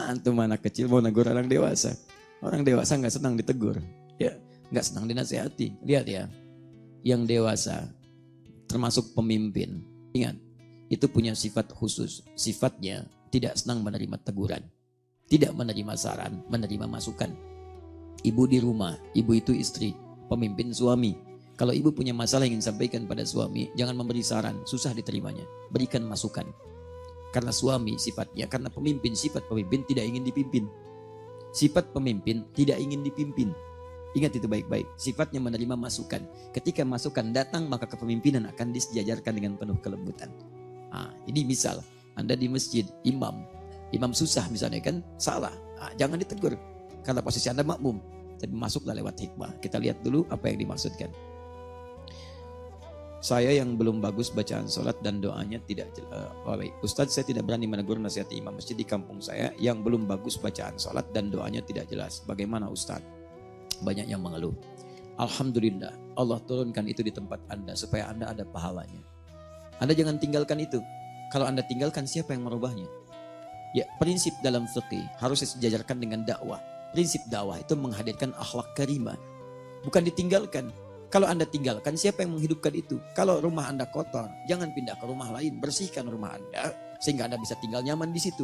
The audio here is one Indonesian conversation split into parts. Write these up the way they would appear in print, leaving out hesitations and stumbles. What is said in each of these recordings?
Antum anak kecil mau negur orang dewasa. Orang dewasa nggak senang ditegur, ya, nggak senang dinasihati. Lihat ya, yang dewasa termasuk pemimpin, ingat, itu punya sifat khusus. Sifatnya tidak senang menerima teguran, tidak menerima saran, menerima masukan. Ibu di rumah, ibu itu istri, pemimpin suami. Kalau ibu punya masalah yang ingin sampaikan pada suami, jangan memberi saran, susah diterimanya. Berikan masukan. Karena suami sifatnya, karena pemimpin, sifat pemimpin tidak ingin dipimpin. Sifat pemimpin tidak ingin dipimpin. Ingat itu baik-baik. Sifatnya menerima masukan. Ketika masukan datang, maka kepemimpinan akan disejajarkan dengan penuh kelembutan. Ini misal, Anda di masjid, imam susah misalnya kan, salah. Jangan ditegur. Karena posisi Anda makmum. Tapi masuklah lewat hikmah. Kita lihat dulu apa yang dimaksudkan. Saya yang belum bagus bacaan sholat dan doanya tidak jelas. Ustadz, saya tidak berani menegur nasihati imam masjid di kampung saya yang belum bagus bacaan sholat dan doanya tidak jelas. Bagaimana Ustadz? Banyak yang mengeluh. Alhamdulillah, Allah turunkan itu di tempat Anda supaya Anda ada pahalanya. Anda jangan tinggalkan itu. Kalau Anda tinggalkan, siapa yang merubahnya? Ya, prinsip dalam fikih harus disejajarkan dengan dakwah. Prinsip dakwah itu menghadirkan akhlak karimah, bukan ditinggalkan. Kalau Anda tinggalkan, siapa yang menghidupkan itu? Kalau rumah Anda kotor, jangan pindah ke rumah lain. Bersihkan rumah Anda sehingga Anda bisa tinggal nyaman di situ.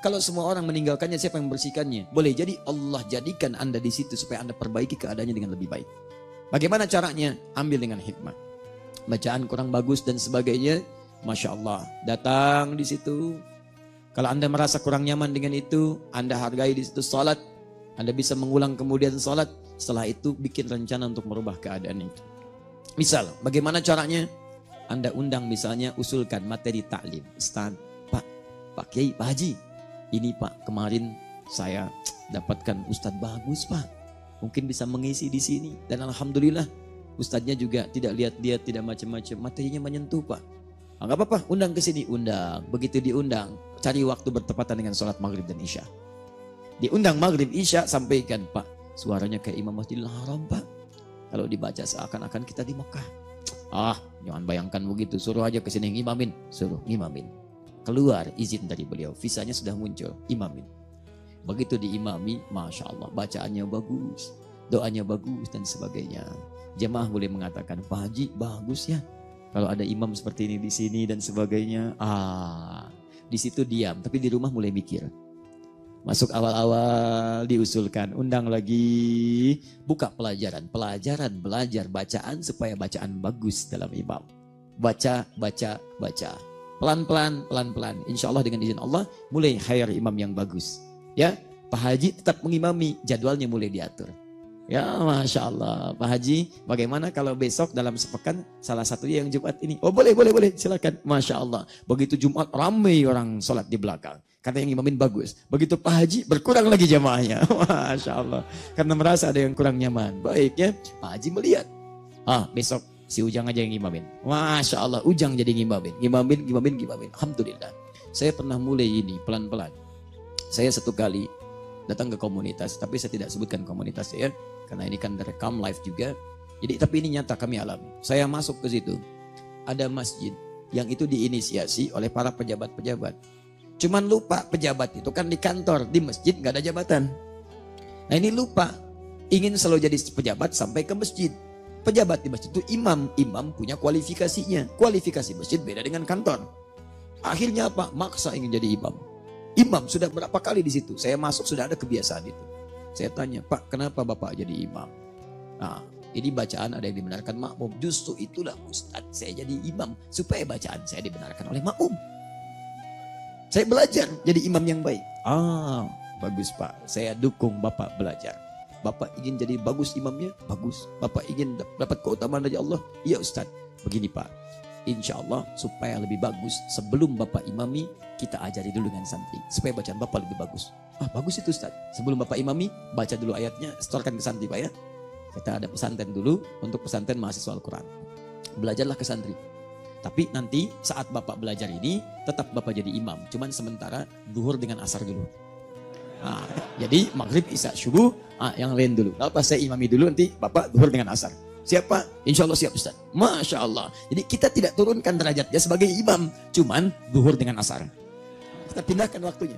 Kalau semua orang meninggalkannya, siapa yang membersihkannya? Boleh jadi Allah jadikan Anda di situ supaya Anda perbaiki keadaannya dengan lebih baik. Bagaimana caranya? Ambil dengan hikmah. Bacaan kurang bagus dan sebagainya, Masya Allah, datang di situ. Kalau Anda merasa kurang nyaman dengan itu, Anda hargai di situ salat. Anda bisa mengulang kemudian salat. Setelah itu bikin rencana untuk merubah keadaan itu. Misal, bagaimana caranya? Anda undang misalnya, usulkan materi taklim. Ustaz, Pak Kiai, Pak Haji, ini Pak, kemarin saya dapatkan Ustadz bagus Pak. Mungkin bisa mengisi di sini. Dan Alhamdulillah, Ustadznya juga tidak lihat-lihat, tidak macam-macam. Materinya menyentuh Pak. Enggak apa-apa, undang ke sini. Undang. Begitu diundang, cari waktu bertepatan dengan sholat maghrib dan isya. Diundang maghrib isya, sampaikan Pak, suaranya kayak Imam Masjidil Haram Pak. Kalau dibaca seakan-akan kita di Mekah. Jangan bayangkan begitu. Suruh aja ke sini ngimamin. Suruh ngimamin. Keluar izin dari beliau. Visanya sudah muncul. Imamin. Begitu diimami, Masya Allah. Bacaannya bagus. Doanya bagus dan sebagainya. Jemaah boleh mengatakan, Pak Haji bagus ya. Kalau ada imam seperti ini di sini dan sebagainya. Di situ diam. Tapi di rumah mulai mikir. Masuk awal-awal diusulkan, undang lagi, buka pelajaran, belajar bacaan supaya bacaan bagus dalam imam. Baca. Pelan-pelan. Insya Allah dengan izin Allah mulai hire imam yang bagus. Ya, Pak Haji tetap mengimami, jadwalnya mulai diatur. Ya, Masya Allah. Pak Haji, bagaimana kalau besok dalam sepekan salah satunya yang Jumat ini? Oh boleh, silakan. Masya Allah. Begitu Jumat ramai orang sholat di belakang. Karena yang imamin bagus. Begitu Pak Haji berkurang lagi jamaahnya. Masya Allah. Karena merasa ada yang kurang nyaman. Baik ya. Pak Haji melihat. Besok si Ujang aja yang imamin. Masya Allah. Ujang jadi ngimamin. Ngimamin. Alhamdulillah. Saya pernah mulai ini pelan-pelan. Saya satu kali datang ke komunitas. Tapi saya tidak sebutkan komunitasnya ya. Karena ini kan direkam live juga. Jadi tapi ini nyata kami alami. Saya masuk ke situ. Ada masjid yang itu diinisiasi oleh para pejabat-pejabat. Cuman lupa pejabat itu kan di kantor, di masjid nggak ada jabatan. Nah ini lupa, ingin selalu jadi pejabat sampai ke masjid. Pejabat di masjid itu imam punya kualifikasinya. Kualifikasi masjid beda dengan kantor. Akhirnya apa? Maksa ingin jadi imam. Imam sudah berapa kali di situ? Saya masuk sudah ada kebiasaan itu. Saya tanya, Pak kenapa Bapak jadi imam? Ini bacaan ada yang dibenarkan makmum. Justru itulah Ustadz, saya jadi imam supaya bacaan saya dibenarkan oleh makmum. Saya belajar jadi imam yang baik. Bagus Pak. Saya dukung Bapak belajar. Bapak ingin jadi bagus imamnya? Bagus. Bapak ingin dapat keutamaan dari Allah? Iya Ustaz. Begini Pak. Insya Allah supaya lebih bagus. Sebelum Bapak imami, kita ajari dulu dengan santri. Supaya bacaan Bapak lebih bagus. Bagus itu Ustaz. Sebelum Bapak imami, baca dulu ayatnya. Setorkan ke santri Pak ya. Kita ada pesantren dulu untuk pesantren mahasiswa Al-Quran. Belajarlah ke santri. Tapi nanti saat Bapak belajar ini, tetap Bapak jadi imam. Cuman sementara duhur dengan asar dulu. Jadi maghrib, isya, subuh, yang lain dulu. Lalu pas saya imami dulu, nanti Bapak duhur dengan asar. Siapa? Insya Allah siap Ustaz. Masya Allah. Jadi kita tidak turunkan derajatnya sebagai imam. Cuman duhur dengan asar. Kita pindahkan waktunya.